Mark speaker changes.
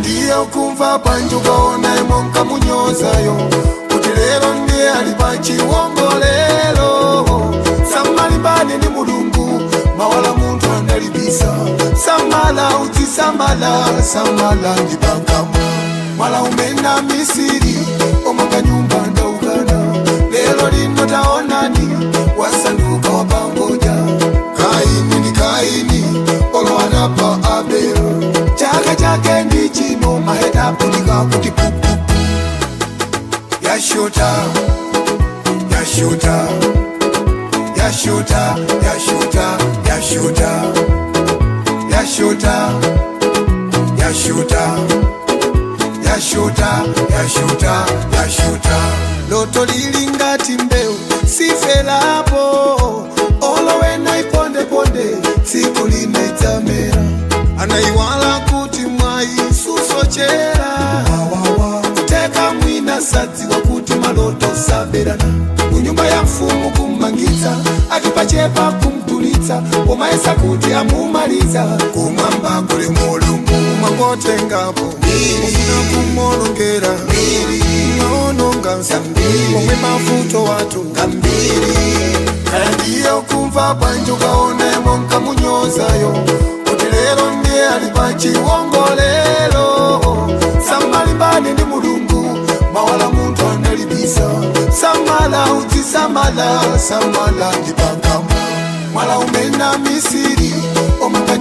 Speaker 1: ndiye ukumva bwanji ukaona imo nkamunyozayo kuti lero ndiye ali pa chiwongolero. Samalimbane ndi mulungu mawala munthu andalibisa. Samala uzisamala samala ndi pangamo. Mwala umena Misiri omanga nyumba ndaukana. Lero lino taonani wasanduka wapangoja. Kaini ndi Kaini olowana pa Abel. Chake chake ndi chino maheta punika kuti pupu. Yashuta Yashuta Yashuta Yashuta Yashuta Yashuta Yashuta Yashuta Yashuta Yashuta. Loto lilingati mbeu sifelapo. Olowena iponde ponde siku linaitamera. Anaiwala kuti mwai susochera. Kuteka mwina sadzi wakuti maloto saberana. Kunyumba ya mfumu kumangitsa akipachepa kumtulitsa. Omaesa kuti amumaliza kumamba kuli mulungu. Mangotengapo ufuna kumolongera naononga nsambiri omwe mafuto watu ngambiri. Kaya ndiye ukumva bwanji ukaona imo nkamunyozayo kuti lero ndiye ali pa chiwongolero. Samalimbane ndi mulungu mawala munthu andalibisa. Samala uzisamala samala ndi pangamo. Mwala umena Misiri omanga